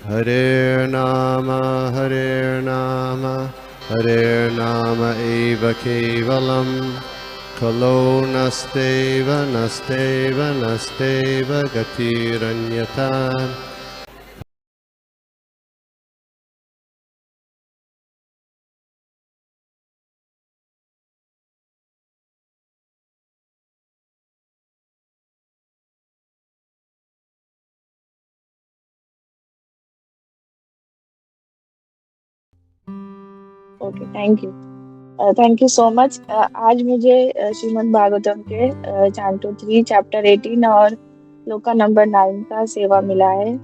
Hare Nama, Hare Nama eva kevalam, Kalo nasteva, nasteva, nasteva gatiranyata. Okay, thank you so much. आज मुझे श्रीमद् भागवतम के Shanto 3 chapter 18 और shloka number 9 का सेवा मिला है।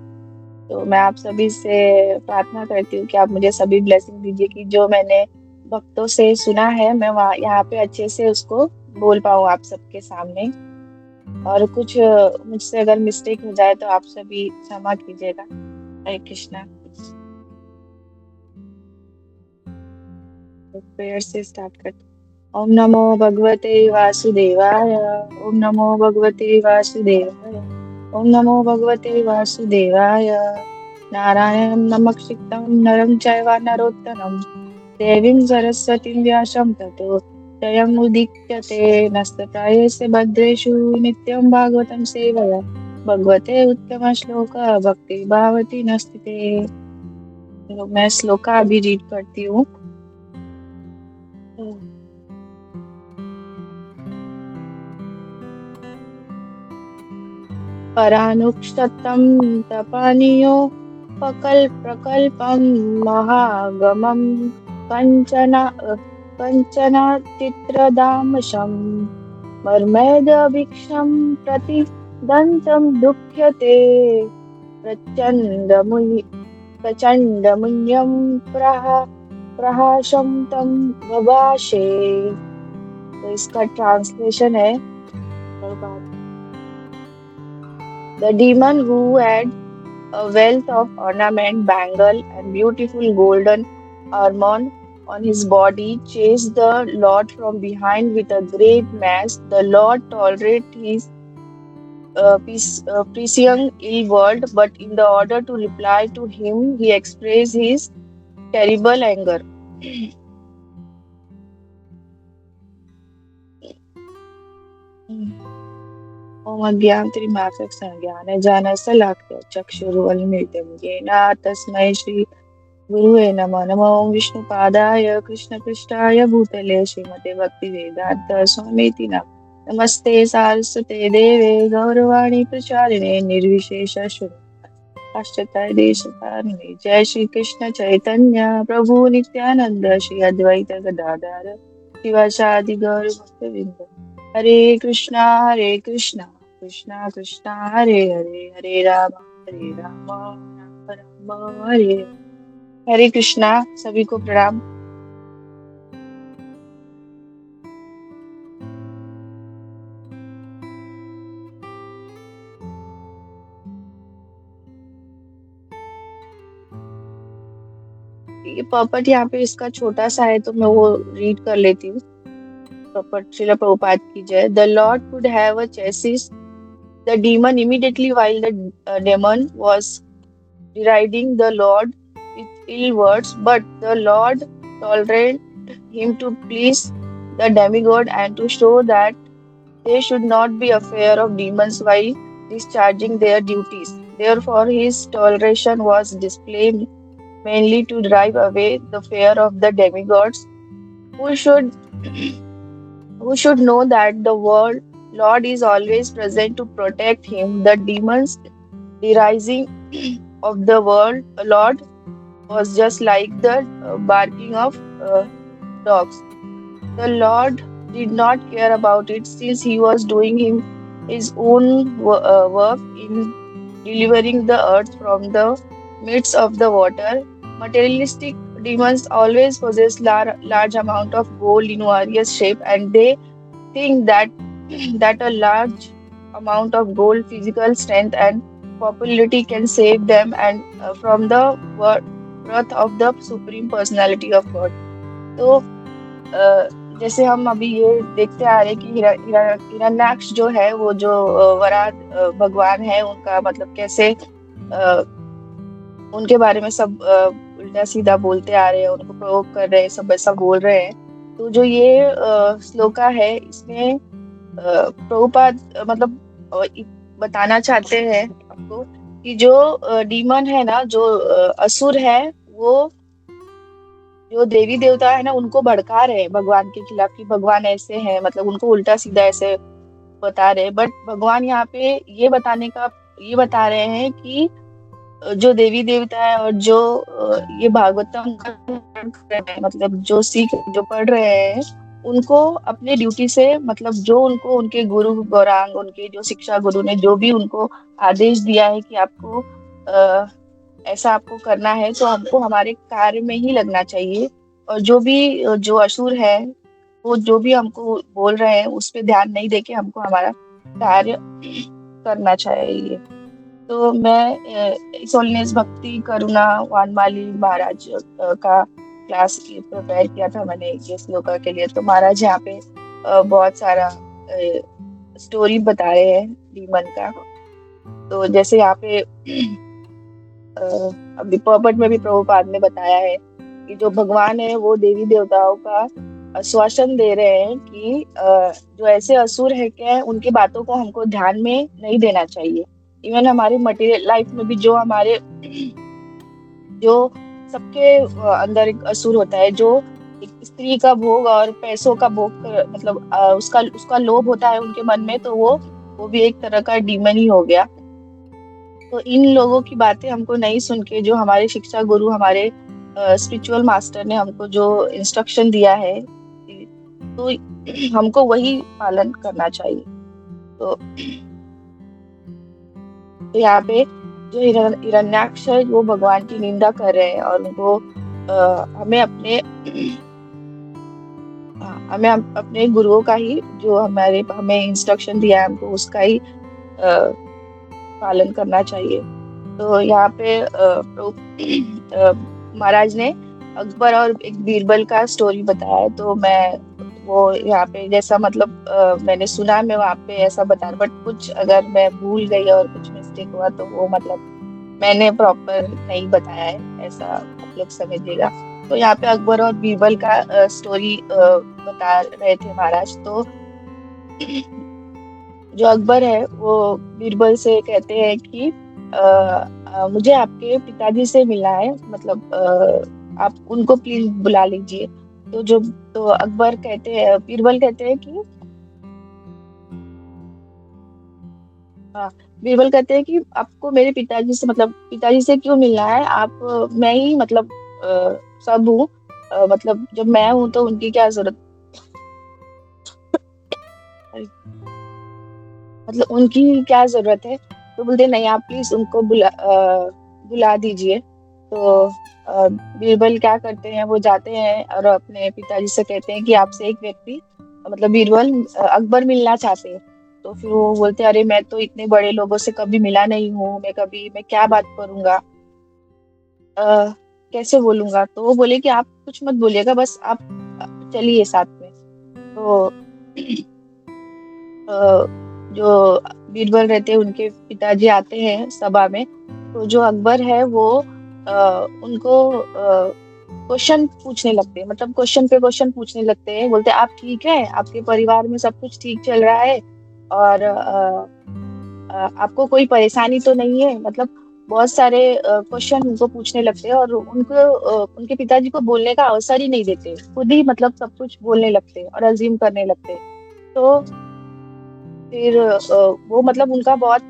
तो मैं आप सभी से प्रार्थना करती हूँ कि आप मुझे सभी ब्लेसिंग दीजिए कि जो मैंने भक्तों से सुना है मैं वहाँ यहाँ पे अच्छे से उसको बोल पाऊँ आप सबके सामने। और कुछ मुझसे अगर मिस्टेक हो जाए तो आप सभी क्षमा कीजिएगा। हरे कृष्णा। प्रेयर से स्टार्ट करते हैं। ओम नमो भगवते वासुदेवाय। ओम नमो भगवते वासुदेवाय। ओम नमो भगवते वासुदेवाय। नारायणं नमस्कृतं नरं चैव नरोत्तमं देवीं सरस्वतीं व्यासं ततो जयमुदीच्यते नस्तप्रायेषु भद्रेषु नित्यं भागवतं सेवया भगवते उत्तमश्लोक भक्ति भावति नस्तिते। तो मैं श्लोका अभी रीड करती हूँ। परानुक्षतं तपनीयो प्रकल्पं महागमं कञ्चन चित्रदामशं मर्मैदभीक्षं प्रति दन्तं दुह्यते प्रचण्डमुन्यं प्रहासं तं बभाषे। तो इसका ट्रांसलेशन है। The demon who had a wealth of ornament, bangle, and beautiful golden armor on his body chased the Lord from behind with a great mass. The Lord tolerated his prescient ill word, but in the order to reply to him, he expressed his terrible anger. ओम अज्ञानतिमिरान्धस्य चक्षुरुन्मीलितं येन तस्मै श्री गुरुवे नमः। नमो विष्णुपादाय कृष्णपृष्ठाय भूतले श्रीमते भक्तिवेदांत स्वामीति नाम। नमस्ते सारस्वते देवे गौरवाणी प्रचारिणे निर्विशेष शून्यवाद देशतारिणे। जय श्री कृष्ण चैतन्य प्रभु नित्यानंद श्री अद्वैत गदाधर शिवासादि गौर भक्तवृंद। हरे कृष्णा कृष्णा कृष्णा हरे हरे, हरे राम राम राम हरे। हरे कृष्णा। सभी को प्रणाम। ये पर्पट यहाँ पे इसका छोटा सा है तो मैं वो रीड कर लेती हूँ। पर्पट श्रील प्रभुपाद की जय। The Lord could have a chassis the demon immediately while the demon was deriding the Lord with ill words, but the Lord tolerated him to please the demigod and to show that they should not be afraid of demons while discharging their duties. Therefore, his toleration was displayed mainly to drive away the fear of the demigods, who should who should know that the world Lord is always present to protect him. The demons derising of the world Lord was just like the barking of dogs. The Lord did not care about it since he was doing his own work in delivering the earth from the midst of the water. Materialistic demons always possess large amount of gold in various shape, and they think that that a large amount of gold, physical strength, and popularity can save them and from the wrath of the supreme personality of God. तो जैसे हम अभी ये देखते आ रहे हैं कि हिरण्याक्ष जो है वो जो वराह भगवान है उनका मतलब कैसे उनके बारे में सब उल्टा सीधा बोलते आ रहे हैं, उनको प्रोवोक कर रहे हैं, सब ऐसा बोल रहे हैं। तो जो ये श्लोका है, इसमें प्रभुपाद मतलब बताना चाहते हैं आपको कि जो डीमन है ना, जो असुर है, वो जो देवी देवता है ना, उनको भड़का रहे हैं भगवान के खिलाफ कि भगवान ऐसे हैं, मतलब उनको उल्टा सीधा ऐसे बता रहे हैं। बट भगवान यहाँ पे ये बता रहे हैं कि जो देवी देवता है और जो ये भागवतम का पाठ कर रहे हैं, मतलब जो पढ़ रहे हैं, उनको अपने ड्यूटी से, मतलब जो उनको उनके गुरु गौरांग, उनके जो शिक्षा गुरु ने जो भी उनको आदेश दिया है कि आपको ऐसा आपको करना है, तो हमको हमारे कार्य में ही लगना चाहिए। और जो असुर है, वो जो भी हमको बोल रहे हैं उस पे ध्यान नहीं देके हमको हमारा कार्य करना चाहिए। तो मैं इस होलीनेस भक्ति करुणा वानमाली महाराज का क्लास प्रिपेयर किया था मैंने ये श्लोका के लिए। तो महाराज यहाँ पे बहुत सारा स्टोरी बता रहे हैं डीमन का। तो जैसे यहाँ पे अभी पर्पट में भी प्रभुपाद ने बताया है कि जो भगवान है वो देवी देवताओं का आश्वासन दे रहे हैं कि जो ऐसे असुर है क्या, उनकी बातों को हमको ध्यान में नहीं देना चाहिए। इवन हमारे मटेरियल लाइफ में भी जो सबके अंदर एक असुर होता है, जो एक स्त्री का भोग और पैसों का भोग मतलब उसका लोभ होता है उनके मन में, तो वो भी एक तरह का डीमन ही हो गया। तो इन लोगों की बातें हमको नहीं सुन के, जो हमारे शिक्षा गुरु, हमारे स्पिरिचुअल मास्टर ने हमको जो इंस्ट्रक्शन दिया है, तो हमको वही पालन करना चाहिए। तो यहाँ पे जो हिरण्याक्ष है, वो भगवान की निंदा कर रहे हैं और उनको हमें अपने गुरुओं का ही, जो हमें इंस्ट्रक्शन दिया है, हमको उसका ही पालन करना चाहिए। तो यहाँ पे महाराज ने अकबर और एक बीरबल का स्टोरी बताया है। तो मैं वो यहाँ पे जैसा मतलब मैंने सुना, मैं वहाँ पे ऐसा बता रहा, बट कुछ अगर मैं भूल गई और कुछ मिस्टेक हुआ तो वो मतलब मैंने प्रॉपर नहीं बताया है, ऐसा आप लोग समझिएगा। तो यहाँ पे अकबर और बीरबल का स्टोरी बता रहे थे महाराज। तो जो अकबर है वो बीरबल से कहते हैं कि मुझे आपके पिताजी से मिलना है, मतलब आप उनको प्लीज बुला लीजिए। तो अकबर कहते हैं, बीरबल कहते हैं कि बीरबल कहते हैं कि आपको मेरे पिताजी से, मतलब पिताजी से क्यों मिलना है, आप मैं ही मतलब सब हूँ, मतलब जब मैं हूँ तो उनकी क्या जरूरत, मतलब उनकी क्या जरूरत है। तो बोलते नहीं, आप प्लीज उनको बुला दीजिए। तो बीरबल क्या करते हैं, वो जाते हैं और अपने पिताजी से कहते हैं कि आपसे एक व्यक्ति, मतलब बीरबल अकबर मिलना चाहते हैं। तो फिर वो बोलते हैं, अरे मैं तो इतने बड़े लोगों से कभी मिला नहीं हूँ, मैं क्या बात करूंगा, कैसे बोलूंगा। तो वो बोले कि आप कुछ मत बोलिएगा, बस आप चलिए साथ में। तो जो बीरबल रहते हैं, उनके पिताजी आते हैं सभा में। तो जो अकबर है वो उनको क्वेश्चन पूछने लगते हैं, मतलब क्वेश्चन पे क्वेश्चन पूछने लगते हैं। बोलते हैं, आप ठीक है, आपके परिवार में सब कुछ ठीक चल रहा है, और आपको कोई परेशानी तो नहीं है, मतलब बहुत सारे क्वेश्चन उनको पूछने लगते हैं। और उनके पिताजी को बोलने का अवसर ही नहीं देते, खुद ही मतलब सब कुछ बोलने लगते हैं और अज्यूम करने लगते हैं। तो फिर वो मतलब उनका बहुत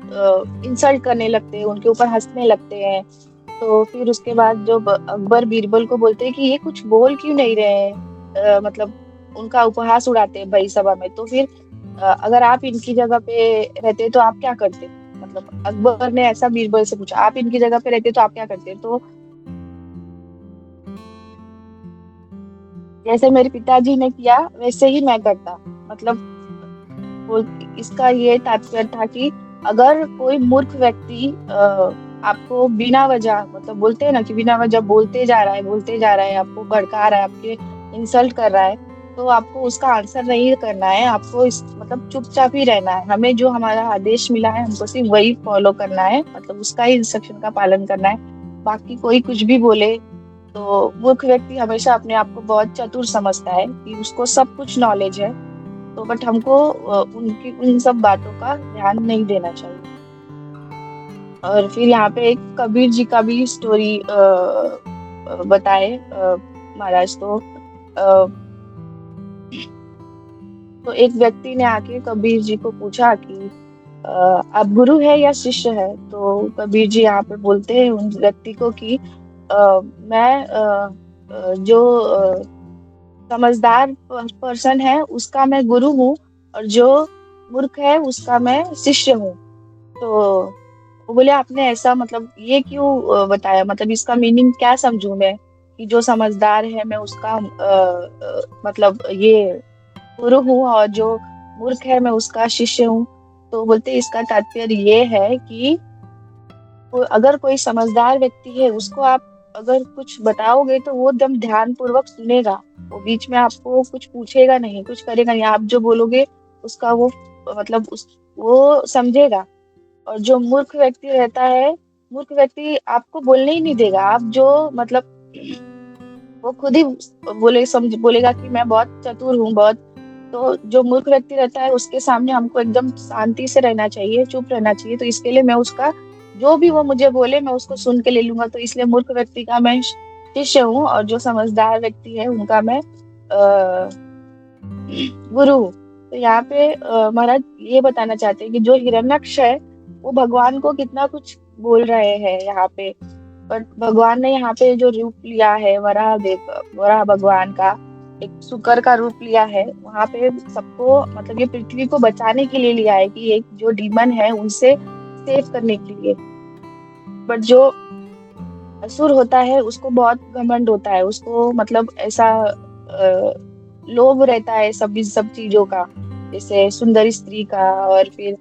इंसल्ट करने लगते हैं, उनके ऊपर हंसने लगते हैं। तो फिर उसके बाद जो अकबर बीरबल को बोलते हैं कि ये कुछ बोल क्यों नहीं रहे हैं, मतलब उनका उपहास उड़ाते हैं भाई सभा में। तो फिर अगर आप इनकी जगह पे रहते तो आप क्या करते, मतलब अकबर ने ऐसा बीरबल से पूछा, आप इनकी जगह पे रहते तो आप क्या करते। तो जैसे मेरे पिताजी ने किया वैसे ही मैं करता, मतलब इसका ये तात्पर्य था कि अगर कोई मूर्ख व्यक्ति आपको बिना वजह, मतलब बोलते हैं ना कि बिना वजह बोलते जा रहा है, आपको भड़का रहा है, आपके इंसल्ट कर रहा है, तो आपको उसका आंसर नहीं करना है, आपको मतलब चुपचाप ही रहना है। हमें जो हमारा आदेश मिला है, हमको सिर्फ वही फॉलो करना है, मतलब उसका ही इंस्ट्रक्शन का पालन करना है। बाकी कोई कुछ भी बोले, तो मूर्ख व्यक्ति हमेशा अपने आप को बहुत चतुर समझता है कि उसको सब कुछ नॉलेज है। तो बट हमको उनकी उन सब बातों का ध्यान नहीं देना चाहिए। और फिर यहाँ पे एक कबीर जी का भी स्टोरी बताए महाराज। तो एक व्यक्ति ने आके कबीर जी को पूछा कि आप गुरु है या शिष्य है? तो कबीर जी यहाँ पे बोलते हैं उन व्यक्ति को कि मैं जो समझदार पर्सन है उसका मैं गुरु हूँ, और जो मूर्ख है उसका मैं शिष्य हूँ। तो वो बोले आपने ऐसा मतलब ये क्यों बताया, मतलब इसका मीनिंग क्या समझूं मैं, कि जो समझदार है मैं उसका मतलब ये गुरु हूँ, और जो मूर्ख है मैं उसका शिष्य हूँ। तो बोलते इसका तात्पर्य ये है कि अगर कोई समझदार व्यक्ति है उसको आप अगर कुछ बताओगे तो वो एकदम ध्यान पूर्वक सुनेगा। वो बीच में आपको कुछ पूछेगा नहीं, कुछ करेगा नहीं, आप जो बोलोगे उसका वो मतलब उस वो समझेगा। और जो मूर्ख व्यक्ति रहता है, मूर्ख व्यक्ति आपको बोलने ही नहीं देगा। आप जो मतलब वो खुद ही बोलेगा कि मैं बहुत चतुर हूँ बहुत। तो जो मूर्ख व्यक्ति रहता है उसके सामने हमको एकदम शांति से रहना चाहिए, चुप रहना चाहिए। तो इसके लिए मैं उसका जो भी वो मुझे बोले मैं उसको सुन के ले लूंगा। तो इसलिए मूर्ख व्यक्ति का मैं शिष्य हूँ, और जो समझदार व्यक्ति है उनका मैं गुरु हूँ। तो यहाँ पे महाराज ये बताना चाहते हैं कि जो हिरण्यक्ष है वो भगवान को कितना कुछ बोल रहे हैं यहाँ पे। बट भगवान ने यहाँ पे जो रूप लिया है वराह भगवान का एक शुकर का रूप लिया है, वहां पे सबको मतलब ये पृथ्वी को बचाने के लिए लिया है, कि एक जो डीमन है उनसे सेव करने के लिए। बट जो असुर होता है उसको बहुत घमंड होता है, उसको मतलब ऐसा लोभ रहता है सब चीजों का, जैसे सुंदरी स्त्री का और फिर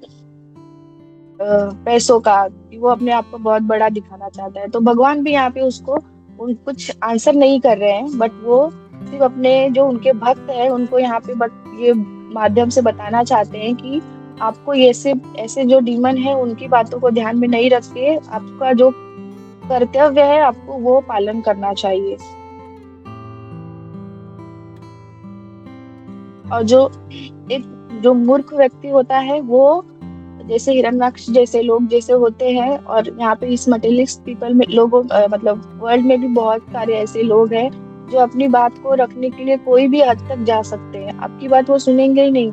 पैसों का, कि वो अपने आप को बहुत बड़ा दिखाना चाहता है। तो भगवान भी यहाँ पे उसको उन कुछ आंसर नहीं कर रहे हैं, बट वो सिर्फ अपने जो उनके भक्त है उनको यहाँ पे बट ये माध्यम से बताना चाहते हैं कि आपको ये सिर्फ ऐसे जो डीमन है उनकी बातों को ध्यान में नहीं रख के आपका जो कर्तव्य है आपको वो पालन करना चाहिए। और जो एक जो मूर्ख व्यक्ति होता है वो जैसे हिरण्यक्ष जैसे लोग जैसे होते हैं, और यहाँ पे इस मटेरियलिस्ट पीपल में लोगों मतलब वर्ल्ड में भी बहुत सारे ऐसे लोग हैं जो अपनी बात को रखने के लिए कोई भी हद तक जा सकते हैं, आपकी बात वो सुनेंगे ही नहीं।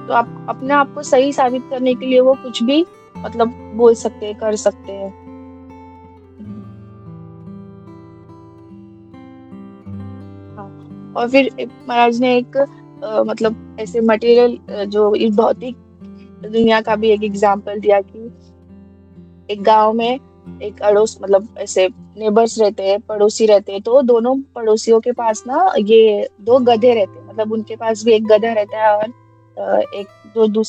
तो आप अपने आप को सही साबित करने के लिए वो कुछ भी मतलब बोल सकते हैं, कर सकते हैं। हाँ। और फिर महाराज ने एक मतलब ऐसे मटेरियल जो इस भौतिक दुनिया का भी एक एग्जाम्पल दिया कि एक गांव में एक अड़ोस मतलब ऐसे नेबर्स रहते हैं, पड़ोसी रहते हैं। तो दोनों पड़ोसियों के पास ना ये दो गधे रहते हैं, मतलब उनके पास भी एक गधा रहता है, और एक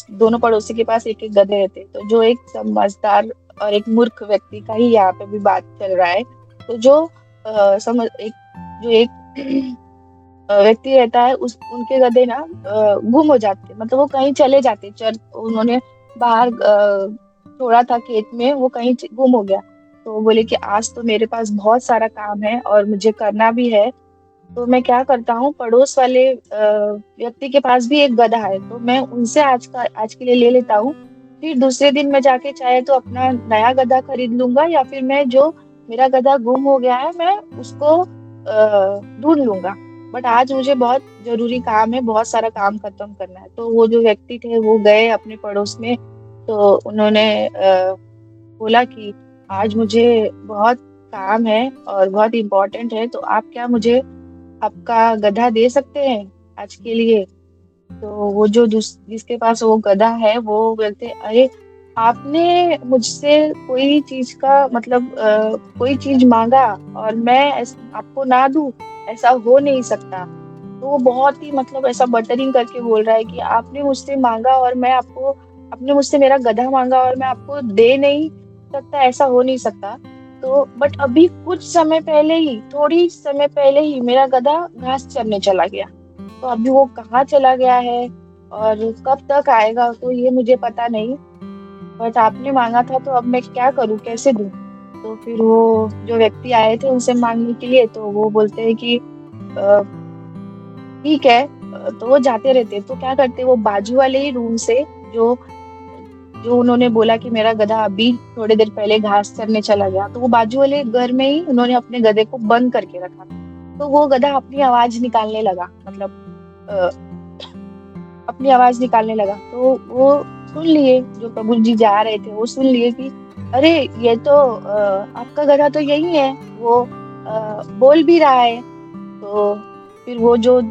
दोनों पड़ोसी के पास एक एक गधे रहते हैं। तो जो एक समझदार और एक मूर्ख व्यक्ति का ही यहाँ पे भी बात चल रहा है। तो जो समझ एक जो एक व्यक्ति रहता है उस उनके गधे ना गुम हो जाते, मतलब वो कहीं चले जाते, चर उन्होंने बाहर छोड़ा था खेत में, वो कहीं गुम हो गया। तो वो बोले कि आज तो मेरे पास बहुत सारा काम है और मुझे करना भी है। तो मैं क्या करता हूँ, पड़ोस वाले व्यक्ति के पास भी एक गधा है, तो मैं उनसे आज के लिए ले लेता हूँ। फिर दूसरे दिन मैं जाके चाहे तो अपना नया गधा खरीद लूंगा, या फिर मैं जो मेरा गधा गुम हो गया है मैं उसको ढूंढ लूंगा। बट आज मुझे बहुत जरूरी काम है, बहुत सारा काम खत्म करना है। तो वो जो व्यक्ति थे वो गए अपने पड़ोस में। तो उन्होंने बोला कि आज मुझे बहुत काम है और बहुत इम्पोर्टेंट है, तो आप क्या मुझे आपका गधा दे सकते हैं आज के लिए? तो वो जो जिसके पास वो गधा है वो बोलते अरे आपने मुझसे कोई चीज का मतलब कोई चीज मांगा और मैं आपको ना दूं, ऐसा हो नहीं सकता। तो वो बहुत ही मतलब ऐसा बटरिंग करके बोल रहा है कि आपने मुझसे मांगा और मैं आपको आपने मुझसे मेरा गधा मांगा और मैं आपको दे नहीं सकता, ऐसा हो नहीं सकता। तो बट अभी कुछ समय पहले ही थोड़ी समय पहले ही मेरा गधा घास चरने चला गया। तो अभी वो कहाँ चला गया है और कब तक आएगा तो ये मुझे पता नहीं। बट आपने मांगा था तो अब मैं क्या करूँ, कैसे दूँ? तो फिर वो जो व्यक्ति आए थे उनसे मांगने के लिए, तो वो बोलते हैं कि "अ, ठीक है"। तो वो जाते रहते, तो क्या करते, वो बाजू वाले ही रूम से जो जो उन्होंने बोला कि मेरा गधा अभी थोड़ी देर पहले घास चरने चला गया, तो वो बाजू वाले घर में ही उन्होंने अपने गधे को बंद करके रखा था। तो वो गधा अपनी आवाज निकालने लगा, मतलब अ, अपनी आवाज निकालने लगा। तो वो सुन लिए, जो प्रभु जी जा रहे थे वो सुन लिए कि अरे ये तो आपका गधा तो यही है, वो बोल भी रहा है। तो फिर वो जो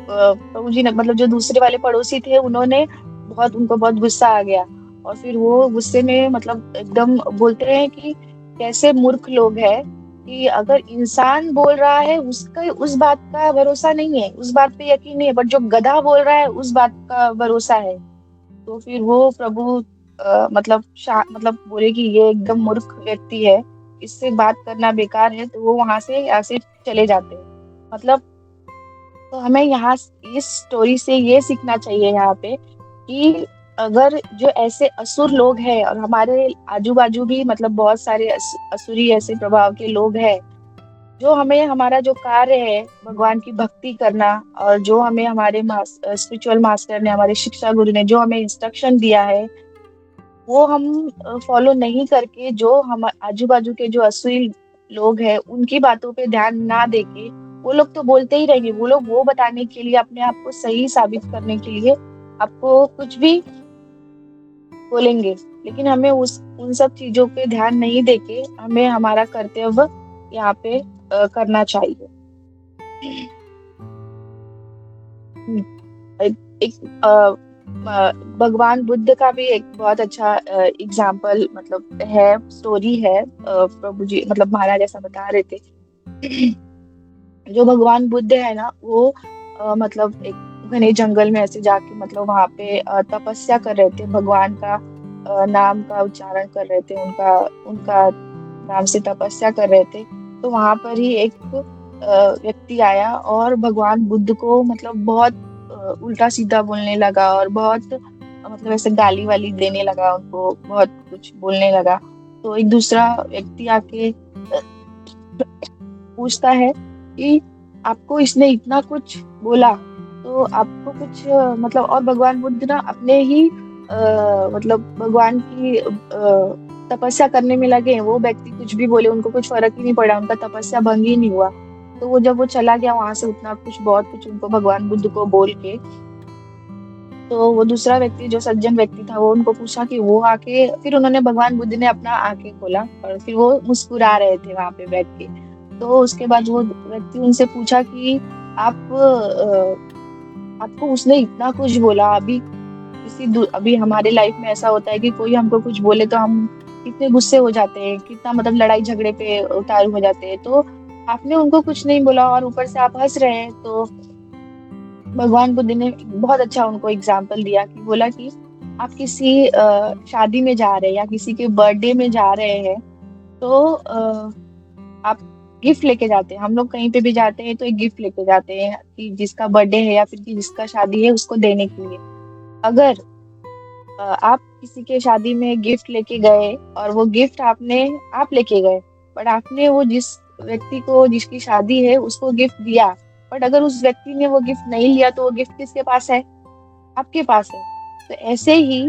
प्रभु जी ने, मतलब जो दूसरे वाले पड़ोसी थे, उन्होंने उनको बहुत गुस्सा आ गया। और फिर वो गुस्से में, मतलब एकदम बोलते हैं कि कैसे मूर्ख लोग हैं, कि अगर इंसान बोल रहा है उसका उस बात का भरोसा नहीं है, उस बात पे यकीन नहीं है, बट जो गधा बोल रहा है उस बात का भरोसा है। तो फिर वो प्रभु मतलब बोले कि ये एकदम मूर्ख व्यक्ति है, इससे बात करना बेकार है, तो वो वहां से ऐसे चले जाते हैं। मतलब, तो हमें यहाँ इस स्टोरी से ये सीखना चाहिए यहाँ पे कि अगर जो ऐसे असुर लोग हैं, और हमारे आजू बाजू भी मतलब बहुत सारे असुरी ऐसे प्रभाव के लोग हैं, जो हमें हमारा जो कार्य है भगवान की भक्ति करना, और जो हमें हमारे स्पिरिचुअल मास्टर ने, हमारे शिक्षा गुरु ने जो हमें इंस्ट्रक्शन दिया है, वो हम फॉलो नहीं करके, जो हम आजू बाजू के जो असुरी लोग हैं उनकी बातों पे ध्यान ना देके, वो लोग तो बोलते ही रहेंगे, वो लोग वो बताने के लिए, अपने आप को सही साबित करने के लिए आपको कुछ भी बोलेंगे। लेकिन हमें उस उन सब चीजों पे ध्यान नहीं देके, हमें हमारा कर्तव्य यहाँ पे करना चाहिए। हम्म, एक, एक भगवान बुद्ध का भी एक बहुत अच्छा एग्जाम्पल मतलब है, स्टोरी है। प्रभु जी मतलब महाराज ऐसा बता रहे थे। जो भगवान बुद्ध है ना, वो मतलब एक घने जंगल में ऐसे जाके, मतलब वहां पे तपस्या कर रहे थे, भगवान का नाम का उच्चारण कर रहे थे, उनका उनका नाम से तपस्या कर रहे थे। तो वहां पर ही एक व्यक्ति आया और भगवान बुद्ध को मतलब बहुत उल्टा सीधा बोलने लगा, और बहुत मतलब ऐसे गाली वाली देने लगा, उनको बहुत कुछ बोलने लगा। तो एक दूसरा व्यक्ति आके पूछता है कि आपको इसने इतना कुछ बोला, तो आपको कुछ मतलब, और भगवान बुद्ध ना अपने ही मतलब भगवान की तपस्या करने में लगे हैं। वो व्यक्ति कुछ भी बोले, उनको कुछ फर्क ही नहीं पड़ा, उनका तपस्या भंग ही नहीं हुआ। तो वो जब वो चला गया वहां से, उतना कुछ बहुत कुछ उनको भगवान बुद्ध को बोल के, तो वो दूसरा व्यक्ति जो सज्जन व्यक्ति था, वो उनको पूछा कि वो आके, फिर उन्होंने, भगवान बुद्ध ने अपना आंखें खोला और फिर वो मुस्कुरा रहे थे वहां पे बैठ के। तो उसके बाद वो व्यक्ति उनसे पूछा कि आपको उसने इतना कुछ बोला, अभी हमारे लाइफ में ऐसा होता है कि कोई हमको कुछ बोले तो हम कितने गुस्से हो जाते हैं, कितना मतलब लड़ाई झगड़े पे उतारू हो जाते हैं। तो आपने उनको कुछ नहीं बोला और ऊपर से आप हंस रहे हैं। तो भगवान बुद्ध ने बहुत अच्छा उनको एग्जाम्पल दिया, कि बोला कि आप किसी शादी में जा रहे हैं या किसी के बर्थडे में जा रहे हैं, तो आप गिफ्ट लेके जाते हैं। हम लोग कहीं पे भी जाते हैं तो एक गिफ्ट लेके जाते हैं, कि जिसका बर्थडे है या फिर कि जिसका शादी है उसको देने के लिए। अगर आप किसी के शादी में गिफ्ट लेके गए और वो गिफ्ट आप लेके गए, बट आपने वो जिस व्यक्ति को जिसकी शादी है उसको गिफ्ट दिया, बट अगर उस व्यक्ति ने वो गिफ्ट नहीं लिया, तो वो गिफ्ट किसके पास है? आपके पास है। तो ऐसे ही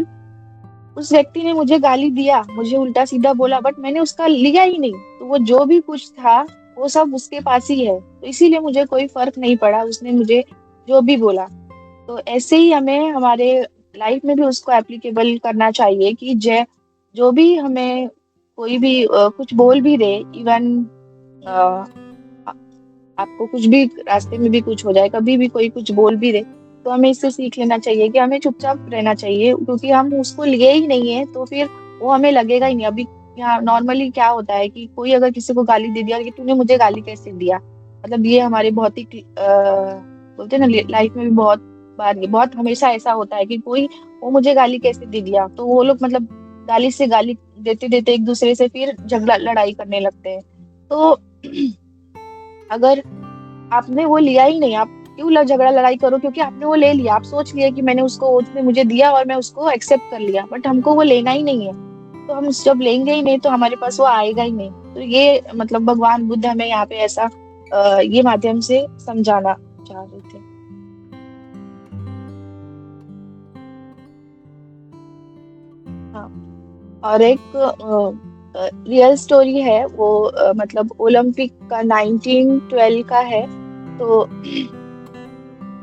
उस व्यक्ति ने मुझे गाली दिया, मुझे उल्टा सीधा बोला, बट मैंने उसका लिया ही नहीं, तो वो जो भी कुछ था वो सब उसके पास ही है, तो इसीलिए मुझे कोई फर्क नहीं पड़ा, उसने मुझे जो भी बोला। तो ऐसे ही हमें हमारे लाइफ में भी उसको एप्लीकेबल करना चाहिए, कि जो भी हमें कोई भी कुछ बोल भी दे, इवन आपको कुछ भी रास्ते में भी कुछ हो जाए, कभी भी कोई कुछ बोल भी दे, तो हमें इससे सीख लेना चाहिए कि हमें चुपचाप रहना चाहिए, क्योंकि हम उसको लिए ही नहीं है, तो फिर वो हमें लगेगा ही नहीं। अभी यहाँ नॉर्मली क्या होता है कि कोई अगर किसी को गाली दे दिया कि तूने मुझे गाली कैसे दिया, मतलब ये हमारे बहुत ही बोलते हैं ना, लाइफ में भी बहुत बार, ये बहुत हमेशा ऐसा होता है कि कोई, वो मुझे गाली कैसे दे दिया, तो वो लोग मतलब गाली से गाली देते देते एक दूसरे से फिर झगड़ा लड़ाई करने लगते हैं। तो अगर आपने वो लिया ही नहीं, आप क्यों झगड़ा लड़ाई करो, क्योंकि आपने वो ले लिया, आप सोच लिया कि उसने मुझे दिया और मैं उसको एक्सेप्ट कर लिया, बट हमको वो लेना ही नहीं है। तो हम जब लेंगे ही नहीं तो हमारे पास वो आएगा ही नहीं। तो ये मतलब भगवान बुद्ध हमें यहाँ पे ऐसा ये माध्यम से समझाना चाह रहे थे। हाँ। और एक रियल स्टोरी है वो, मतलब ओलंपिक का 1912 का है। तो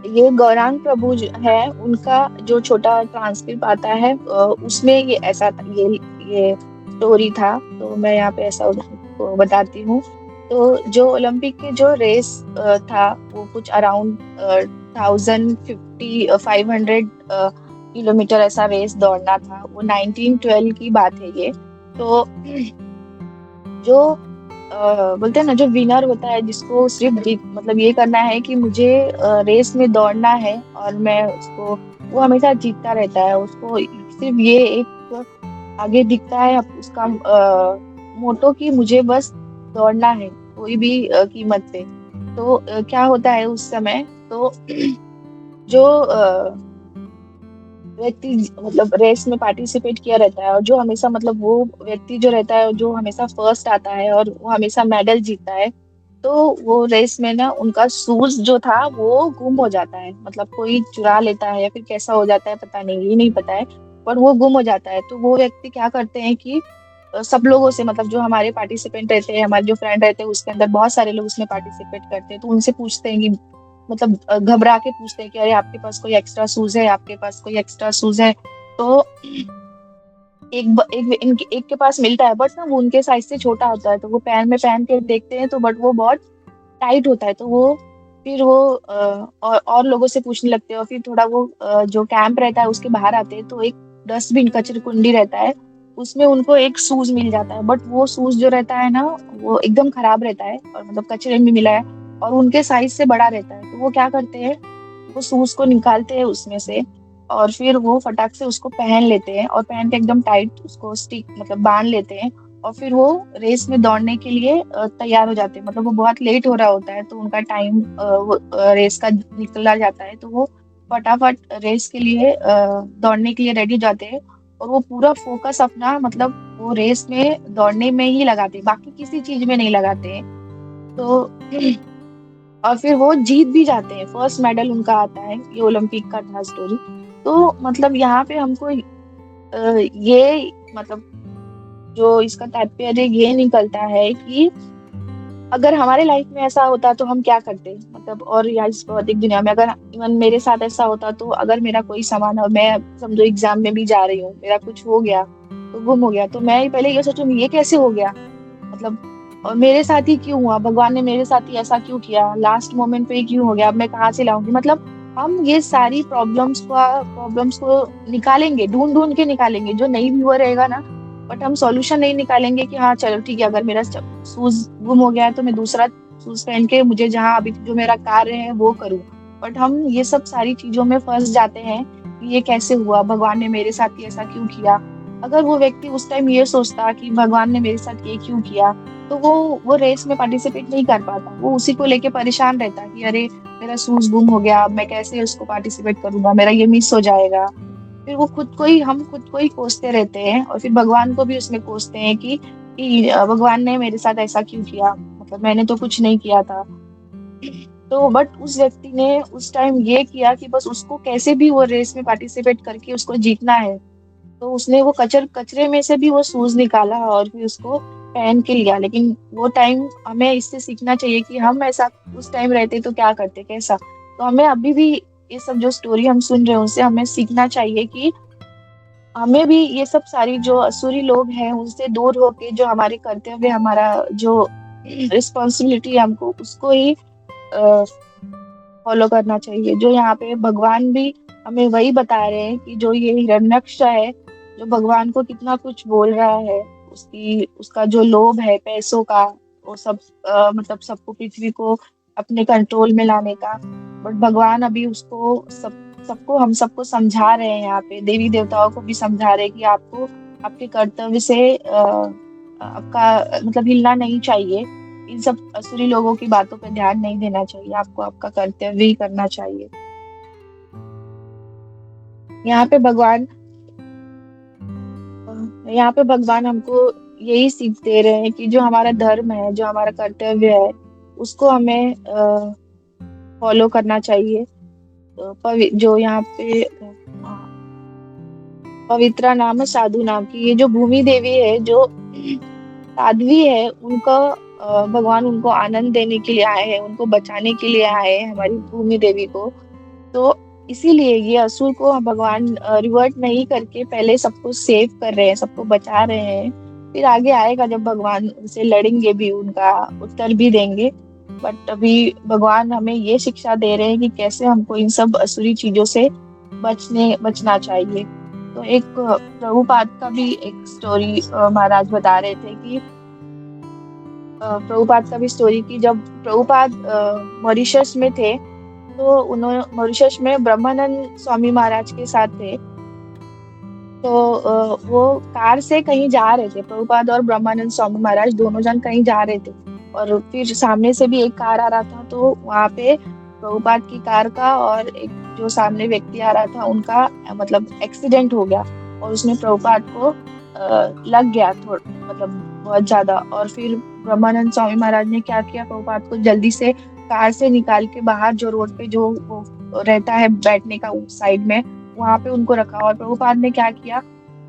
ये गौरांग प्रभु है, उनका जो छोटा ट्रांसक्रिप्ट आता है उसमें ये ऐसा ये स्टोरी था। तो मैं यहाँ पे ऐसा उनको बताती हूँ। तो जो ओलंपिक के जो रेस था वो कुछ अराउंड 1500 किलोमीटर ऐसा रेस दौड़ना था। वो 1912 की बात है ये। तो जो बोलते हैं ना, जो विनर होता है जिसको सिर्फ जीत मतलब ये करना है कि मुझे रेस में दौड़ना है और मैं उसको, वो हमेशा जीतता रहता है। उसको सिर्फ ये एक आगे दिखता है उसका मोटो कि मुझे बस दौड़ना है कोई भी कीमत पे। तो क्या होता है उस समय, तो जो व्यक्ति मतलब रेस में पार्टिसिपेट किया रहता है और जो हमेशा मतलब वो व्यक्ति जो रहता है जो हमेशा फर्स्ट आता है और वो हमेशा मेडल जीतता है, तो वो रेस में ना उनका शूज जो था वो गुम हो जाता है। मतलब कोई चुरा लेता है या फिर कैसा हो जाता है पता नहीं, ये नहीं पता है, पर वो गुम हो जाता है। तो वो व्यक्ति क्या करते हैं कि सब लोगों से, मतलब जो हमारे पार्टिसिपेंट रहते हैं, हमारे जो फ्रेंड रहते हैं, उसके अंदर बहुत सारे लोग उसमें पार्टिसिपेट करते हैं, तो उनसे पूछते हैं कि मतलब घबरा के पूछते हैं कि अरे आपके पास कोई एक्स्ट्रा शूज है, आपके पास कोई एक्स्ट्रा शूज है। तो एक के पास मिलता है, बट ना वो उनके साइज से छोटा होता है। तो वो पैर में पहन के देखते हैं तो बट वो बहुत टाइट होता है। तो वो फिर वो और लोगों से पूछने लगते हैं और फिर थोड़ा वो जो कैंप रहता है उसके बाहर आते हैं, तो एक डस्टबिन कचरे कुंडी रहता है, उसमें उनको एक शूज मिल जाता है। बट वो शूज जो रहता है ना वो एकदम खराब रहता है और मतलब कचरे में मिला है और उनके साइज से बड़ा रहता है। तो वो क्या करते हैं, वो शूज को निकालते हैं उसमें से और फिर वो फटाक से उसको पहन लेते हैं और पहन के एकदम टाइट उसको स्टिक मतलब बांध लेते हैं। और फिर वो रेस में दौड़ने के लिए तैयार हो जाते हैं। मतलब वो बहुत लेट हो रहा होता है तो उनका टाइम रेस का निकला जाता है, तो वो फटाफट रेस के लिए दौड़ने के लिए रेडी हो जाते हैं। और वो पूरा फोकस अपना मतलब वो रेस में दौड़ने में ही लगाते हैं, बाकी किसी चीज में नहीं लगाते हैं। तो और फिर वो जीत भी जाते हैं, फर्स्ट मेडल उनका आता है। ये ओलंपिक का था स्टोरी। तो मतलब यहाँ पे हमको ये मतलब जो इसका तात्पर्य ये निकलता है कि अगर हमारे लाइफ में ऐसा होता तो हम क्या करते, मतलब और या इस भौतिक दुनिया में अगर इवन मेरे साथ ऐसा होता, तो अगर मेरा कोई सामान और मैं समझो एग्जाम में भी जा रही हूँ, मेरा कुछ हो गया तो गुम हो गया, तो मैं पहले ये सोचूंगी ये कैसे हो गया, मतलब और मेरे साथ ही क्यों हुआ, भगवान ने मेरे साथ ही ऐसा क्यों किया, लास्ट मोमेंट पे ही क्यों हो गया, अब मैं कहाँ से लाऊंगी। मतलब हम ये सारी प्रॉब्लम्स को निकालेंगे, ढूंढ ढूंढ के निकालेंगे, जो नहीं भी हुआ रहेगा ना। बट हम सॉल्यूशन नहीं निकालेंगे कि हाँ चलो ठीक है, अगर मेरा शूज गुम हो गया है तो मैं दूसरा शूज पहन के मुझे जहाँ अभी जो मेरा कार्य है वो करूँ। बट हम ये सब सारी चीजों में फंस जाते हैं कि ये कैसे हुआ, भगवान ने मेरे साथ ही ऐसा क्यों किया। अगर वो व्यक्ति उस टाइम ये सोचता कि भगवान ने मेरे साथ ये क्यों किया, तो वो रेस में पार्टिसिपेट नहीं कर पाता। वो उसी को लेके परेशान रहता कि अरे मेरा शूज गुम हो गया, अब मैं कैसे उसको पार्टिसिपेट करूंगा, मेरा ये मिस हो जाएगा। फिर वो हम खुद को ही कोसते रहते हैं और फिर भगवान को भी उसमें कोसते हैं कि भगवान ने मेरे साथ ऐसा क्यों किया, मतलब मैंने तो कुछ नहीं किया था। तो बट उस व्यक्ति ने उस टाइम ये किया कि बस उसको कैसे भी वो रेस में पार्टिसिपेट करके उसको जीतना है। तो उसने वो कचरे में से भी वो शूज निकाला और फिर उसको पहन के लिया। लेकिन वो टाइम हमें इससे सीखना चाहिए कि हम ऐसा उस टाइम रहते तो क्या करते, कैसा। तो हमें अभी भी ये सब जो स्टोरी हम सुन रहे हैं उससे हमें सीखना चाहिए कि हमें भी ये सब सारी जो असुरी लोग हैं उनसे दूर होके जो हमारे कर्तव्य, हमारा जो रिस्पॉन्सिबिलिटी है हमको उसको ही फॉलो करना चाहिए। जो यहाँ पे भगवान भी हमें वही बता रहे हैं कि जो ये हिरण्यक्ष है, जो भगवान को कितना कुछ बोल रहा है, उसका जो लोभ है पैसों का, वो सब मतलब सबको, पृथ्वी को अपने कंट्रोल में लाने का। बट भगवान अभी उसको हम सबको समझा रहे हैं, यहाँ पे देवी देवताओं को भी समझा रहे हैं कि आपको आपके कर्तव्य से आपका मतलब हिलना नहीं चाहिए। इन सब असुरी लोगों की बातों पे ध्यान नहीं देना चाहिए, आपको आपका कर्तव्य ही करना चाहिए। यहाँ पे भगवान यहाँ पे भगवान हमको यही सीख दे रहे हैं कि जो हमारा धर्म है, जो हमारा कर्तव्य है, उसको हमें फॉलो करना चाहिए। जो यहाँ पे पवित्रा नाम है साधु नाम की, ये जो भूमि देवी है, जो साध्वी है, उनका भगवान उनको आनंद देने के लिए आए हैं, उनको बचाने के लिए आए हैं, हमारी भूमि देवी को। तो इसीलिए ये असुर को भगवान रिवर्ट नहीं करके पहले सबको सेव कर रहे हैं, सबको बचा रहे हैं। फिर आगे आएगा जब भगवान उनसे लड़ेंगे भी, उनका उत्तर भी देंगे। बट अभी भगवान हमें ये शिक्षा दे रहे हैं कि कैसे हमको इन सब असुरी चीजों से बचना चाहिए। तो एक प्रभुपाद का भी एक स्टोरी महाराज बता रहे थे कि प्रभुपाद का भी स्टोरी की जब प्रभुपाद मॉरिशस में थे, तो उन्होंने मॉरिशस में ब्रह्मानंद स्वामी महाराज के साथ थे। तो वो कार से कहीं जा रहे थे, प्रभुपाद और ब्रह्मानंद स्वामी महाराज दोनों जन कहीं जा रहे थे। और फिर सामने से भी एक कार आ रहा था, तो वहां पे प्रभुपाद की कार का और एक जो सामने व्यक्ति आ रहा था उनका मतलब एक्सीडेंट हो गया, और उसमें प्रभुपाद को लग गया थोड़ा, मतलब बहुत ज्यादा। और फिर ब्रह्मानंद स्वामी महाराज ने क्या किया, प्रभुपाद को जल्दी से कार से निकाल के बाहर जो रोड पे जो वो रहता है बैठने का साइड में, वहां पे उनको रखा। और प्रभुपाद ने क्या किया,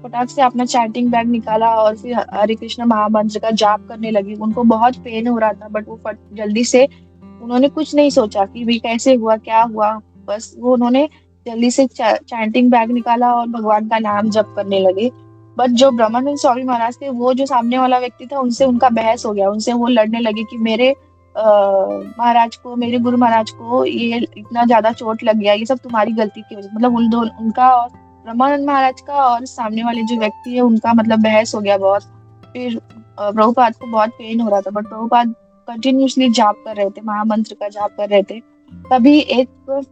फटाक से अपना चैंटिंग बैग निकाला और फिर हरे कृष्ण महामंत्र का जाप करने लगी। उनको बहुत पेन हो रहा था, बट वो जल्दी से, उन्होंने कुछ नहीं सोचा कि भाई कैसे हुआ क्या हुआ, बस वो उन्होंने जल्दी से चैंटिंग बैग निकाला और भगवान का नाम जप करने लगे। बट जो ब्रह्मानंद स्वामी महाराज थे, वो जो सामने वाला व्यक्ति था, उनसे उनका बहस हो गया। उनसे वो लड़ने लगे कि मेरे महाराज को, मेरे गुरु महाराज को ये इतना ज्यादा चोट लग गया, ये सब तुम्हारी गलती की वजह से। मतलब उनका और ब्रह्मानंद महाराज का और सामने वाले जो व्यक्ति है उनका मतलब बहस हो गया बहुत। फिर प्रभुपाद को बहुत पेन हो रहा था, बट प्रभुपाद कंटिन्यूअसली जाप कर रहे थे, महामंत्र का जाप कर रहे थे। तभी एक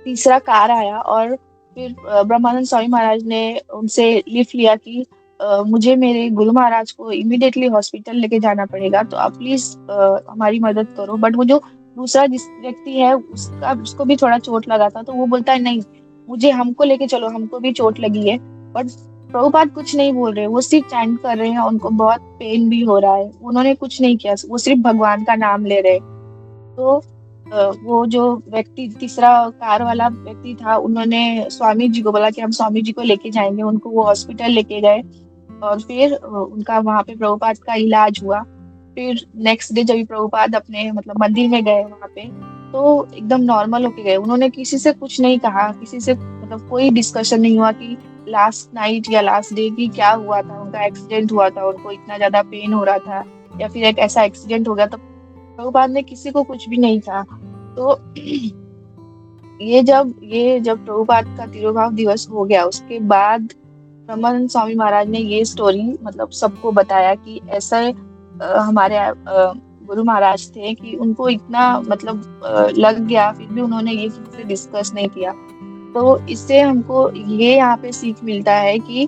तीसरा कार आया और फिर ब्रह्मानंद स्वामी महाराज ने उनसे लिफ्ट लिया कि मुझे मेरे गुरु महाराज को इमीडिएटली हॉस्पिटल लेके जाना पड़ेगा, तो आप प्लीज हमारी मदद करो। बट वो जो दूसरा जिस व्यक्ति है उसको भी थोड़ा चोट लगा था, तो वो बोलता है नहीं, मुझे हमको लेके चलो, हमको भी चोट लगी है। बट प्रभुपाद कुछ नहीं बोल रहे, वो सिर्फ चैंट कर रहे हैं, उनको बहुत पेन भी हो रहा है, उन्होंने कुछ नहीं किया, वो सिर्फ भगवान का नाम ले रहे। तो वो जो व्यक्ति तीसरा कार वाला व्यक्ति था, उन्होंने स्वामी जी को बोला कि हम स्वामी जी को लेके जाएंगे, उनको वो हॉस्पिटल लेके गए। और फिर उनका वहां पे प्रभुपाद का इलाज हुआ। फिर नेक्स्ट डे जब प्रभुपाद अपने मतलब मंदिर में गए वहां पे, तो एकदम नॉर्मल होके गए। उन्होंने किसी से कुछ नहीं कहा, किसी से मतलब कोई डिस्कशन नहीं हुआ कि लास्ट नाइट या लास्ट डे की क्या हुआ था, उनका एक्सीडेंट हुआ था, उनको इतना ज्यादा पेन हो रहा था, या फिर एक ऐसा एक्सीडेंट हो गया। तो प्रभुपाद ने किसी को कुछ भी नहीं कहा। तो ये जब प्रभुपाद का तिरुभाव दिवस हो गया, उसके बाद ब्रह्मानंद स्वामी महाराज ने ये स्टोरी मतलब सबको बताया कि ऐसा हमारे गुरु महाराज थे कि उनको इतना मतलब लग गया, फिर भी उन्होंने ये किसी से डिस्कस नहीं किया। तो इससे हमको ये यहाँ पे सीख मिलता है कि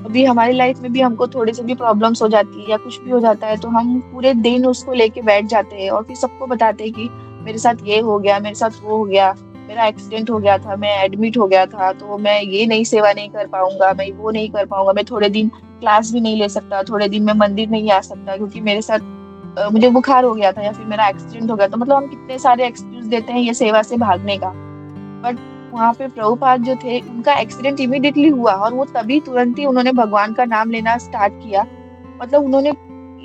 अभी हमारी लाइफ में भी हमको थोड़ी सी भी प्रॉब्लम्स हो जाती है या कुछ भी हो जाता है, तो हम पूरे दिन उसको लेके बैठ जाते हैं और फिर सबको बताते हैं कि मेरे साथ ये हो गया, मेरे साथ वो हो गया, मेरा एक्सीडेंट हो गया था, मैं एडमिट हो गया था, तो मैं ये नहीं सेवा नहीं कर पाऊंगा, मैं वो नहीं कर पाऊंगा, मैं थोड़े दिन क्लास भी नहीं ले सकता, थोड़े दिन मैं मंदिर नहीं आ सकता क्योंकि मेरे साथ मुझे बुखार हो गया था या फिर मेरा एक्सीडेंट हो गया। तो मतलब हम कितने सारे एक्सक्यूज देते हैं ये सेवा से भागने का। बट वहां पे प्रभुपाद जो थे, उनका एक्सीडेंट इमीडिएटली हुआ और वो तभी तुरंत ही उन्होंने भगवान का नाम लेना स्टार्ट किया। मतलब उन्होंने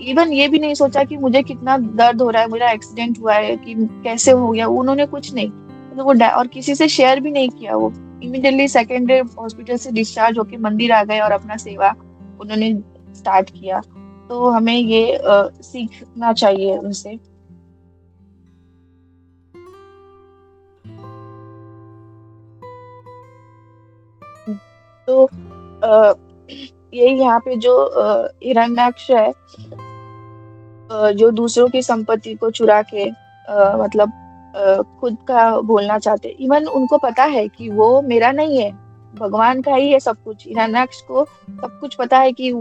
इवन ये भी नहीं सोचा कि मुझे कितना दर्द हो रहा है, मेरा एक्सीडेंट हुआ है कि कैसे हो गया, उन्होंने कुछ नहीं, मतलब वो और किसी से शेयर भी नहीं किया। वो इमीडिएटली सेकेंड डे हॉस्पिटल से डिस्चार्ज होके मंदिर आ गए और अपना सेवा उन्होंने स्टार्ट किया। तो हमें ये सीखना चाहिए उनसे। तो ये यहाँ पे जो हिरण्याक्ष है, जो दूसरों की संपत्ति को चुरा के मतलब खुद का बोलना चाहते, इवन उनको पता है कि वो मेरा नहीं है, भगवान का ही है सब कुछ। हिरण्याक्ष को सब कुछ पता है कि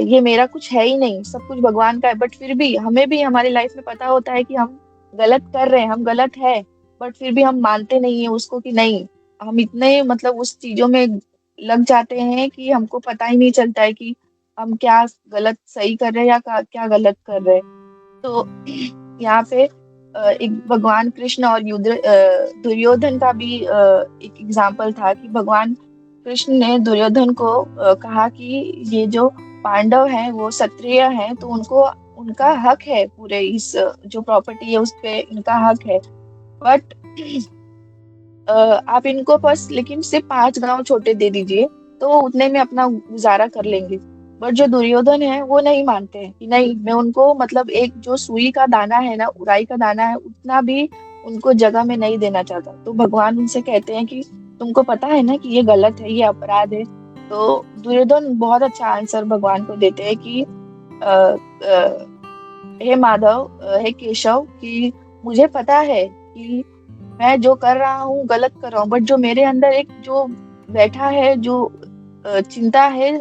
ये मेरा कुछ है ही नहीं, सब कुछ भगवान का है। बट फिर भी हमें भी हमारी लाइफ में पता होता है कि हम गलत कर रहे हैं, हम गलत है, बट फिर भी हम मानते नहीं है उसको कि नहीं, हम इतने मतलब उस चीजों में लग जाते हैं कि हमको पता ही नहीं चलता है कि हम क्या गलत सही कर रहे हैं या क्या गलत कर रहे हैं। तो यहाँ पे एक भगवान कृष्ण और दुर्योधन का भी एक एग्जाम्पल था कि भगवान कृष्ण ने दुर्योधन को कहा कि ये जो पांडव हैं वो क्षत्रिय हैं, तो उनको उनका हक है, पूरे इस जो प्रॉपर्टी है उस पे इनका हक है। बट आप इनको बस लेकिन सिर्फ 5 गांव छोटे दे दीजिए, तो वो उतने में अपना गुजारा कर लेंगे। बट जो दुर्योधन है वो नहीं मानते हैं कि नहीं, मैं उनको मतलब एक जो सुई का दाना है ना, उराई का दाना है, उतना भी उनको जगह में नहीं देना चाहता। तो भगवान उनसे कहते हैं कि तुमको पता है ना कि ये गलत है, ये अपराध है। तो दुर्योधन बहुत अच्छा आंसर भगवान को देते हैं कि हे माधव, हे केशव, कि मुझे पता है कि मैं जो कर रहा हूँ गलत कर रहा हूँ, बट जो मेरे अंदर एक जो बैठा है, जो चिंता है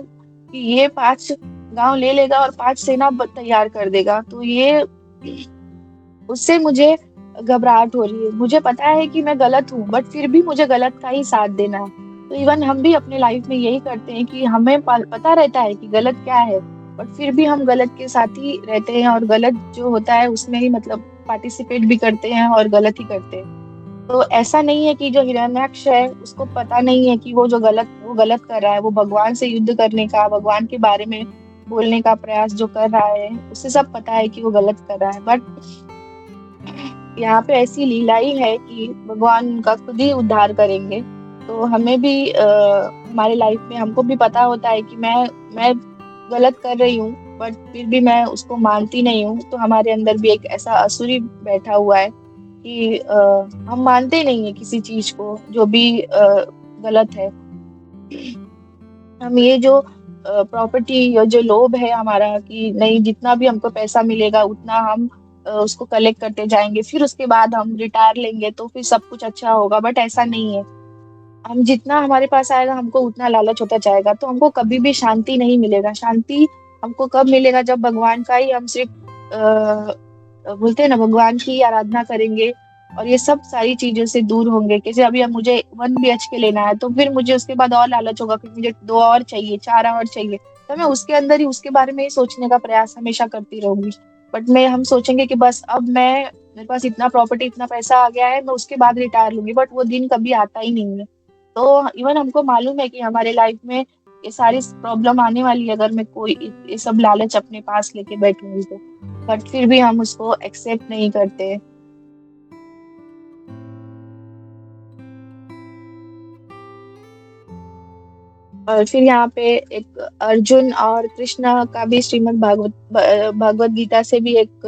कि ये 5 गांव ले लेगा और 5 सेना तैयार कर देगा, तो ये उससे मुझे घबराहट हो रही है। मुझे पता है कि मैं गलत हूँ, बट फिर भी मुझे गलत का ही साथ देना है। तो इवन हम भी अपने लाइफ में यही करते हैं कि हमें पता रहता है कि गलत क्या है, बट फिर भी हम गलत के साथ ही रहते हैं और गलत जो होता है उसमें ही मतलब पार्टिसिपेट भी करते हैं और गलत ही करते हैं। तो ऐसा नहीं है कि जो हिरण्याक्ष है उसको पता नहीं है कि वो गलत कर रहा है। वो भगवान से युद्ध करने का, भगवान के बारे में बोलने का प्रयास जो कर रहा है, उसे सब पता है कि वो गलत कर रहा है। बट यहाँ पे ऐसी लीला ही है कि भगवान उनका खुद ही उद्धार करेंगे। तो हमें भी हमारे लाइफ में हमको भी पता होता है कि मैं गलत कर रही हूँ, बट फिर भी मैं उसको मानती नहीं हूँ। तो हमारे अंदर भी एक ऐसा असुरी बैठा हुआ है कि हम मानते नहीं है किसी चीज को जो भी गलत है। हम ये जो प्रॉपर्टी या जो लोभ है हमारा कि नहीं, जितना भी हमको पैसा मिलेगा उतना हम उसको कलेक्ट करते जाएंगे, फिर उसके बाद हम रिटायर लेंगे तो फिर सब कुछ अच्छा होगा। बट ऐसा नहीं है। हम जितना हमारे पास आएगा हमको उतना लालच होता जाएगा, तो हमको कभी भी शांति नहीं मिलेगा। शांति हमको कब मिलेगा? जब भगवान का ही हम सिर्फ बोलते हैं ना, भगवान की आराधना करेंगे और ये सब सारी चीजों से दूर होंगे। कैसे अभी अब मुझे 1 BHK लेना है, तो फिर मुझे उसके बाद और लालच होगा कि मुझे 2 और चाहिए, 4 और चाहिए, तो मैं उसके अंदर ही उसके बारे में ही सोचने का प्रयास हमेशा करती रहूंगी। बट मैं हम सोचेंगे कि बस अब मेरे पास इतना प्रॉपर्टी, इतना पैसा आ गया है, मैं उसके बाद रिटायर लूंगी, बट वो दिन कभी आता ही नहीं है। तो इवन हमको मालूम है कि हमारे लाइफ में ये सारी प्रॉब्लम आने वाली है अगर मैं कोई ये सब लालच अपने पास लेके बैठूंगी तो। बट फिर भी हम उसको एक्सेप्ट नहीं करते। और फिर यहाँ पे एक अर्जुन और कृष्ण का भी श्रीमद् भागवत गीता से भी एक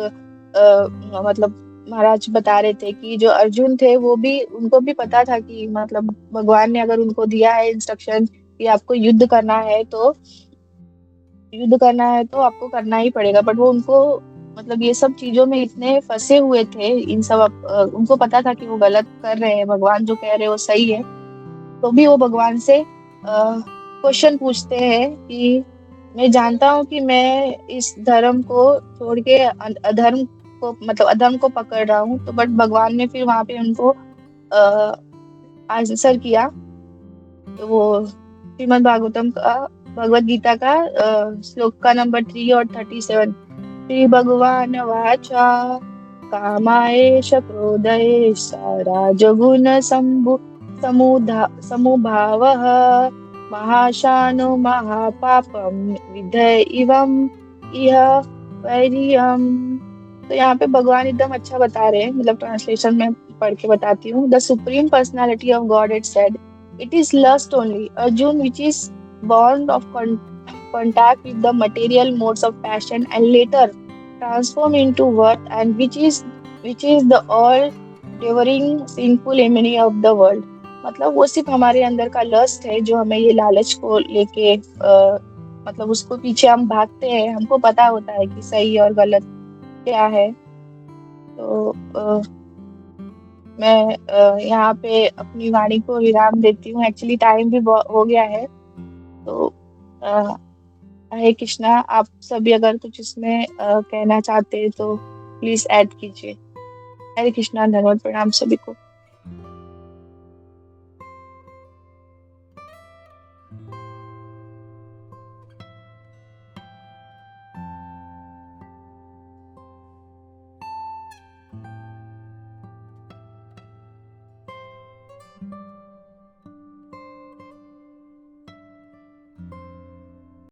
मतलब महाराज बता रहे थे कि जो अर्जुन थे वो भी, उनको भी पता था कि मतलब भगवान ने अगर उनको दिया है इंस्ट्रक्शन कि आपको युद्ध करना है तो आपको करना ही पड़ेगा। बट वो उनको मतलब ये सब चीजों में इतने फंसे हुए थे, इन सब उनको पता था कि वो गलत कर रहे हैं, भगवान जो कह रहे हैं वो सही है, तो भी वो भगवान से क्वेश्चन पूछते हैं कि मैं जानता हूँ कि मैं इस धर्म को छोड़ के अधर्म को मतलब अधर्म को पकड़ रहा हूँ। तो बट भगवान ने फिर वहां पे उनको आंसर किया। तो वो श्रीमद् भागवतम का, भगवत गीता का श्लोक का नंबर 3 और 37। श्री भगवान वाचा कामायेश क्रोधयेश राजगुण समुभावः महाशानो महापापम विधय इवम इह वैरियम। तो यहाँ पे भगवान एकदम अच्छा बता रहे हैं, मतलब ट्रांसलेशन में पढ़ के बताती हूँ। The supreme personality of God it said, it is lust only Arjun which is born of contact with the material modes of passion and later transform into worth, and which is the all devouring sinful enemy of the world। मतलब वो सिर्फ हमारे अंदर का lust है जो हमें ये लालच को लेके मतलब उसको पीछे हम भागते हैं। हमको पता होता है कि सही और गलत क्या है। तो मैं यहाँ पे अपनी वाणी को विराम देती हूँ। एक्चुअली टाइम भी हो गया है। तो हरे कृष्णा, आप सभी अगर कुछ इसमें कहना चाहते हैं तो प्लीज ऐड कीजिए। हरे कृष्णा, धन्यवाद, प्रणाम सभी को।